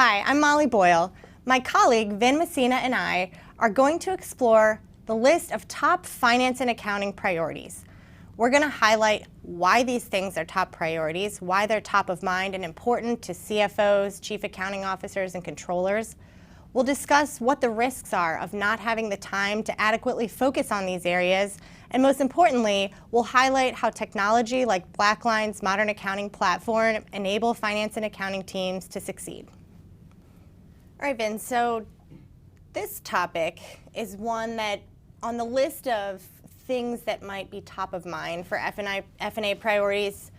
Hi, I'm Molly Boyle. My colleague, Vin Messina, and I are going to explore the list of top finance and accounting priorities. We're going to highlight why these things are top priorities, why they're top of mind and important to CFOs, chief accounting officers, and controllers. We'll discuss what the risks are of not having the time to adequately focus on these areas, and most importantly, we'll highlight how technology like BlackLine's modern accounting platform enable finance and accounting teams to succeed. All right, Vin, so this topic is one that on the list of things that might be top of mind for F&A priorities,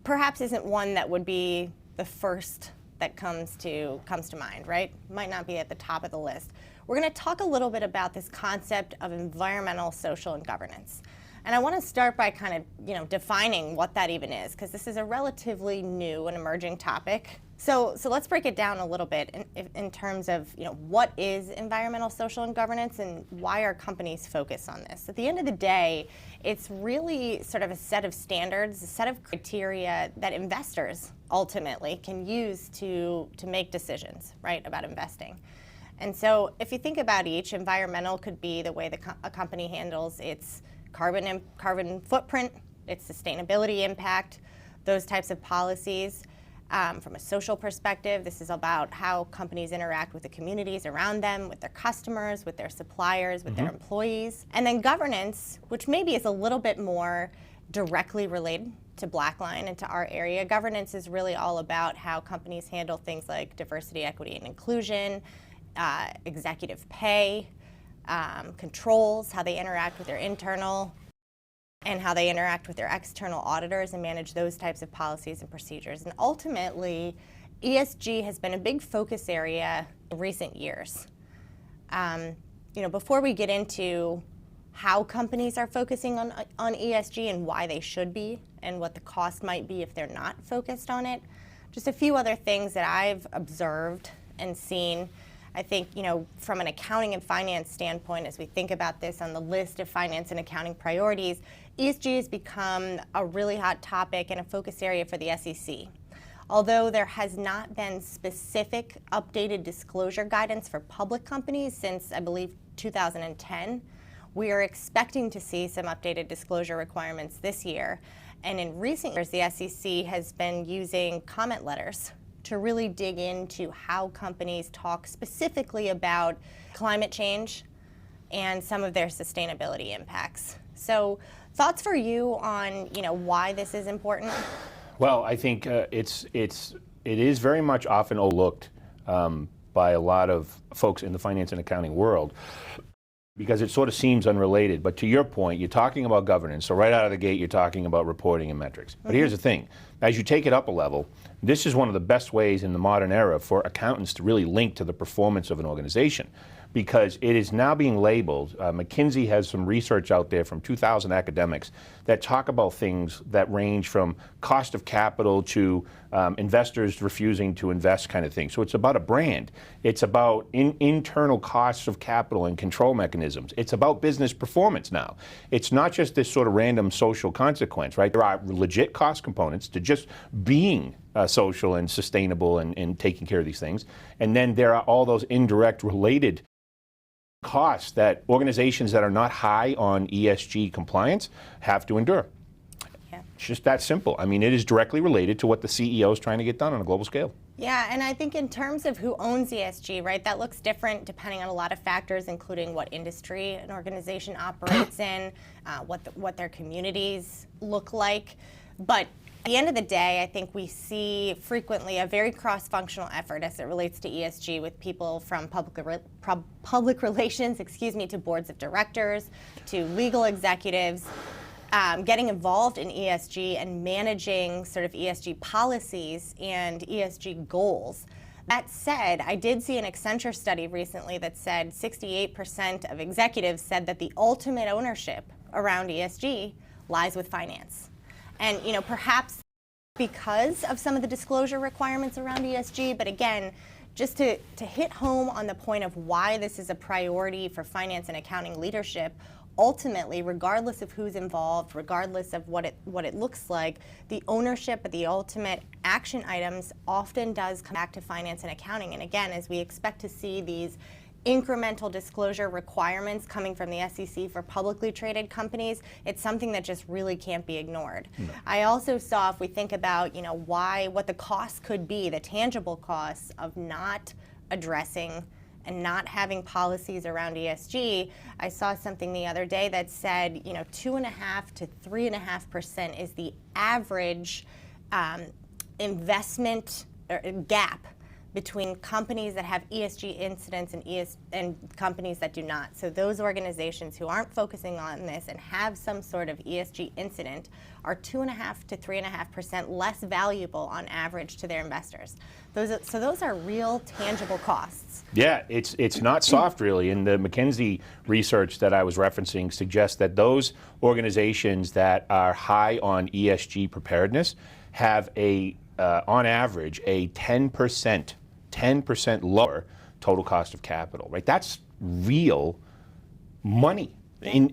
perhaps isn't one that would be the first that comes to mind, right? Might not be at the top of the list. We're going to talk a little bit about this concept of environmental, social, and governance. And I want to start by kind of, defining what that even is, because this is a relatively new and emerging topic. So let's break it down a little bit in terms of, what is environmental, social, and governance, and why are companies focused on this? At the end of the day, it's really sort of a set of standards, a set of criteria that investors ultimately can use to make decisions, right, about investing. And so if you think about each, environmental could be the way a company handles its carbon footprint, its sustainability impact, those types of policies. From a social perspective, this is about how companies interact with the communities around them, with their customers, with their suppliers, with their employees. And then governance, which maybe is a little bit more directly related to BlackLine and to our area. Governance is really all about how companies handle things like diversity, equity, and inclusion, executive pay, controls, how they interact with their internal and how they interact with their external auditors and manage those types of policies and procedures. And ultimately, ESG has been a big focus area in recent years. Before we get into how companies are focusing on ESG and why they should be and what the cost might be if they're not focused on it, just a few other things that I've observed and seen. I think, from an accounting and finance standpoint, as we think about this on the list of finance and accounting priorities, ESG has become a really hot topic and a focus area for the SEC. Although there has not been specific updated disclosure guidance for public companies since, I believe, 2010, we are expecting to see some updated disclosure requirements this year. And in recent years, the SEC has been using comment letters to really dig into how companies talk specifically about climate change and some of their sustainability impacts. So thoughts for you on, why this is important? Well, I think it is very much often overlooked by a lot of folks in the finance and accounting world because it sort of seems unrelated. But to your point, you're talking about governance. So right out of the gate, you're talking about reporting and metrics. But here's the thing. As you take it up a level, this is one of the best ways in the modern era for accountants to really link to the performance of an organization, because it is now being labeled. McKinsey has some research out there from 2,000 academics that talk about things that range from cost of capital to investors refusing to invest kind of thing. So it's about a brand. It's about internal costs of capital and control mechanisms. It's about business performance now. It's not just this sort of random social consequence, right? There are legit cost components to just being social and sustainable and taking care of these things. And then there are all those indirect related costs that organizations that are not high on ESG compliance have to endure. Yeah. It's just that simple. I mean, it is directly related to what the CEO is trying to get done on a global scale. Yeah, and I think in terms of who owns ESG, right, that looks different depending on a lot of factors, including what industry an organization operates in, what their communities look like. But at the end of the day, I think we see frequently a very cross-functional effort as it relates to ESG with people from public relations, to boards of directors, to legal executives, getting involved in ESG and managing sort of ESG policies and ESG goals. That said, I did see an Accenture study recently that said 68% of executives said that the ultimate ownership around ESG lies with finance. And perhaps because of some of the disclosure requirements around ESG, but again, just to hit home on the point of why this is a priority for finance and accounting leadership, ultimately, regardless of who's involved, regardless of what it looks like, the ownership of the ultimate action items often does come back to finance and accounting. And again, as we expect to see these incremental disclosure requirements coming from the SEC for publicly traded companies, it's something that just really can't be ignored. No. I also saw, if we think about, what the costs could be, the tangible costs of not addressing and not having policies around ESG, I saw something the other day that said, 2.5% to 3.5% is the average investment gap between companies that have ESG incidents and companies that do not. So those organizations who aren't focusing on this and have some sort of ESG incident are 2.5% to 3.5% less valuable on average to their investors. Those are real tangible costs. Yeah, it's not soft really. And the McKinsey research that I was referencing suggests that those organizations that are high on ESG preparedness have on average, a 10% lower total cost of capital, right? That's real money.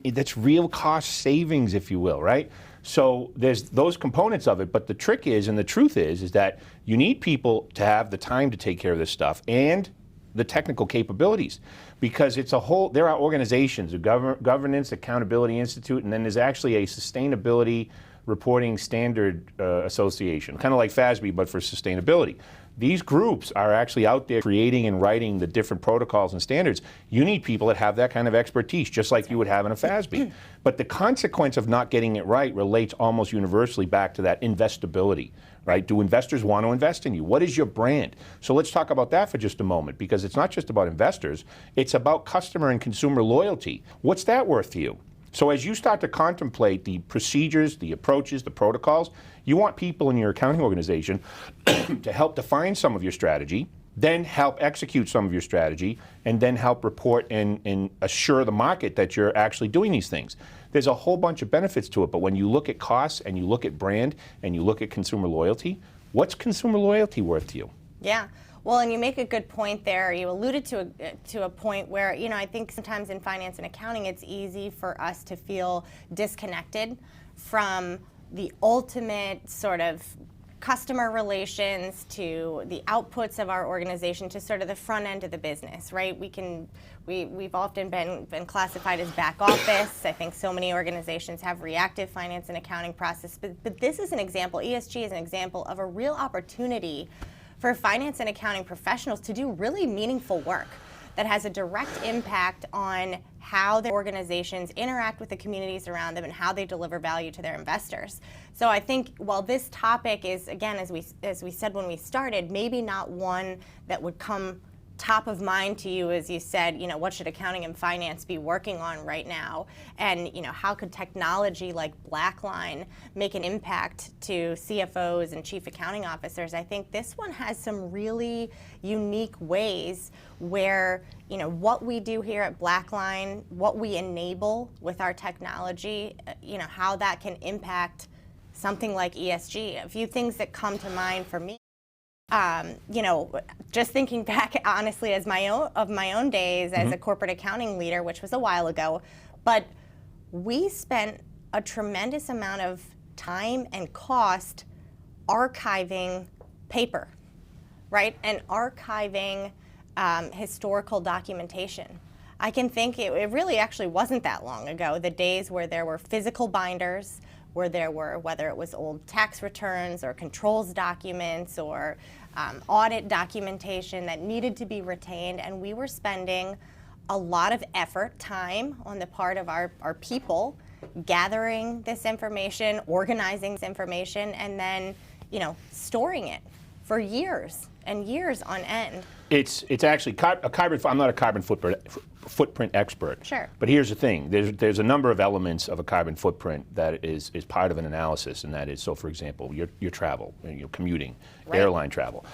That's real cost savings, if you will, right? So there's those components of it, but the trick is, and the truth is that you need people to have the time to take care of this stuff and the technical capabilities, because there are organizations, a Governance Accountability Institute, and then there's actually a Sustainability Reporting Standard Association, kind of like FASB, but for sustainability. These groups are actually out there creating and writing the different protocols and standards. You need people that have that kind of expertise, just like you would have in a FASB. But the consequence of not getting it right relates almost universally back to that investability, right? Do investors want to invest in you? What is your brand? So let's talk about that for just a moment, because it's not just about investors, it's about customer and consumer loyalty. What's that worth to you? So as you start to contemplate the procedures, the approaches, the protocols, you want people in your accounting organization to help define some of your strategy, then help execute some of your strategy, and then help report and assure the market that you're actually doing these things. There's a whole bunch of benefits to it, but when you look at costs and you look at brand and you look at consumer loyalty, what's consumer loyalty worth to you? Yeah. Well, and you make a good point there. You alluded to a point where, I think sometimes in finance and accounting, it's easy for us to feel disconnected from the ultimate sort of customer relations to the outputs of our organization to sort of the front end of the business, right? We've often been classified as back office. I think so many organizations have reactive finance and accounting process, but this is an example, ESG is an example of a real opportunity for finance and accounting professionals to do really meaningful work that has a direct impact on how their organizations interact with the communities around them and how they deliver value to their investors. So I think while this topic is, again, as we said when we started, maybe not one that would come top of mind to you, as you said, what should accounting and finance be working on right now? And, how could technology like Blackline make an impact to CFOs and chief accounting officers? I think this one has some really unique ways where, what we do here at Blackline, what we enable with our technology, how that can impact something like ESG. A few things that come to mind for me. Just thinking back, honestly, as my own days as a corporate accounting leader, which was a while ago, but we spent a tremendous amount of time and cost archiving paper, right? And archiving historical documentation. I can think it really actually wasn't that long ago, the days where there were physical binders, where there were, whether it was old tax returns or controls documents or audit documentation that needed to be retained, and we were spending a lot of effort, time on the part of our people gathering this information, organizing this information, and then storing it for years and years on end. It's actually a carbon. I'm not a carbon footprint expert. Sure. But here's the thing: there's a number of elements of a carbon footprint that is part of an analysis, and that is, so for example, your travel, commuting, right. Airline travel,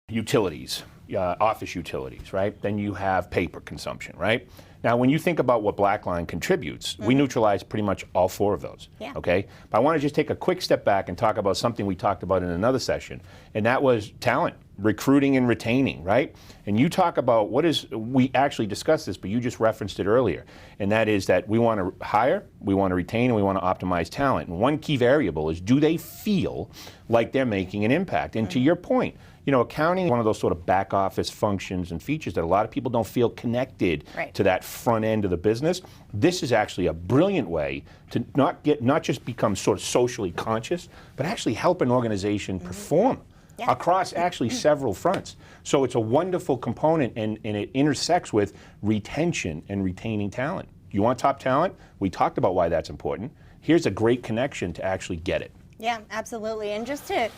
utilities, office utilities, right? Then you have paper consumption, right? Now, when you think about what Blackline contributes, we neutralize pretty much all four of those. Yeah. Okay. But I want to just take a quick step back and talk about something we talked about in another session, and that was talent. recruiting and retaining, right? And you talk about we actually discussed this, but you just referenced it earlier, and that is that we want to hire, we want to retain, and we want to optimize talent. And one key variable is, do they feel like they're making an impact? And to your point, accounting is one of those sort of back office functions and features that a lot of people don't feel connected to that front end of the business. This is actually a brilliant way to not just become sort of socially conscious, but actually help an organization perform across actually several fronts. So it's a wonderful component, and it intersects with retention and retaining talent. You want top talent? We talked about why that's important. Here's a great connection to actually get it. Yeah, absolutely. And just to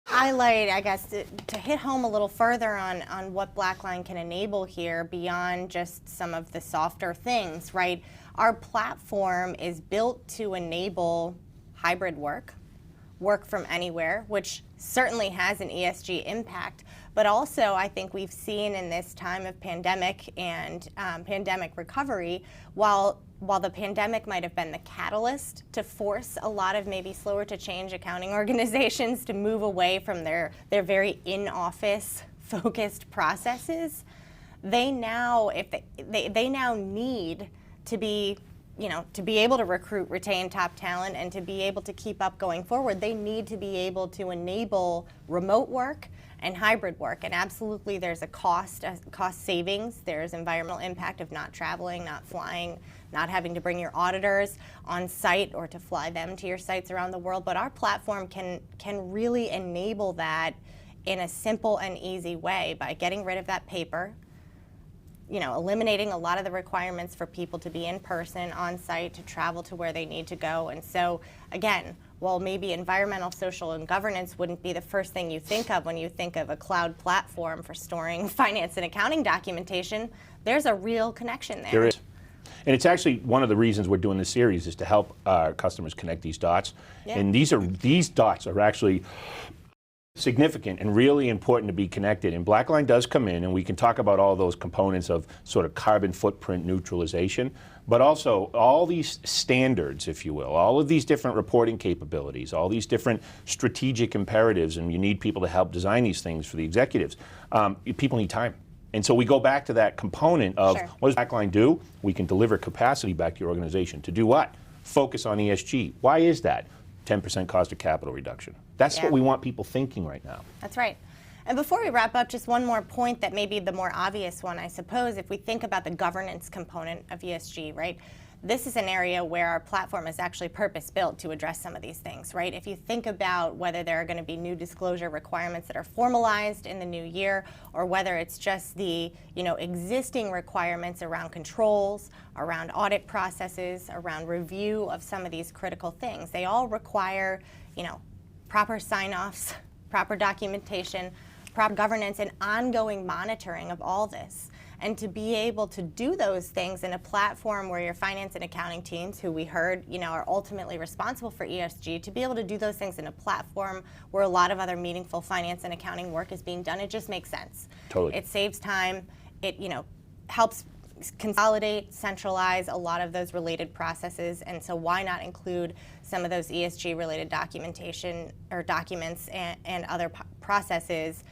highlight, I guess, to hit home a little further on what Blackline can enable here beyond just some of the softer things, right? Our platform is built to enable hybrid work from anywhere, which certainly has an ESG impact. But also, I think we've seen in this time of pandemic and pandemic recovery, while the pandemic might have been the catalyst to force a lot of maybe slower to change accounting organizations to move away from their very in-office focused processes, they now need to be to be able to recruit, retain top talent, and to be able to keep up going forward, they need to be able to enable remote work and hybrid work. And absolutely, there's a cost savings. There's environmental impact of not traveling, not flying, not having to bring your auditors on site or to fly them to your sites around the world. But our platform can really enable that in a simple and easy way by getting rid of that paper, eliminating a lot of the requirements for people to be in person, on site, to travel to where they need to go. And so, again, while maybe environmental, social, and governance wouldn't be the first thing you think of when you think of a cloud platform for storing finance and accounting documentation, there's a real connection there. There is. And it's actually one of the reasons we're doing this series is to help our customers connect these dots. Yeah. And these dots are actually significant and really important to be connected. And Blackline does come in, and we can talk about all those components of sort of carbon footprint neutralization, but also all these standards, if you will, all of these different reporting capabilities, all these different strategic imperatives, and you need people to help design these things for the executives. People need time. And so we go back to that component of what does Blackline do? We can deliver capacity back to your organization. To do what? Focus on ESG. Why is that? 10% cost of capital reduction. That's what we want people thinking right now. That's right. And before we wrap up, just one more point that may be the more obvious one, I suppose, if we think about the governance component of ESG, right? This is an area where our platform is actually purpose-built to address some of these things, right? If you think about whether there are going to be new disclosure requirements that are formalized in the new year, or whether it's just the existing requirements around controls, around audit processes, around review of some of these critical things, they all require proper sign-offs, proper documentation, proper governance, and ongoing monitoring of all this. And to be able to do those things in a platform where your finance and accounting teams, who we heard, are ultimately responsible for ESG, to be able to do those things in a platform where a lot of other meaningful finance and accounting work is being done, it just makes sense. Totally. It saves time. It, helps consolidate, centralize a lot of those related processes, and so why not include some of those ESG related documentation or documents and other processes,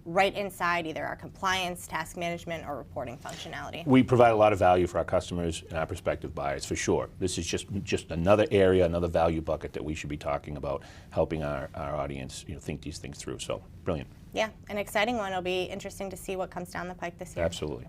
right inside either our compliance, task management, or reporting functionality. We provide a lot of value for our customers and our prospective buyers, for sure. This is just another area, another value bucket that we should be talking about, helping our audience think these things through. So brilliant. Yeah, an exciting one. It'll be interesting to see what comes down the pike this year. Absolutely.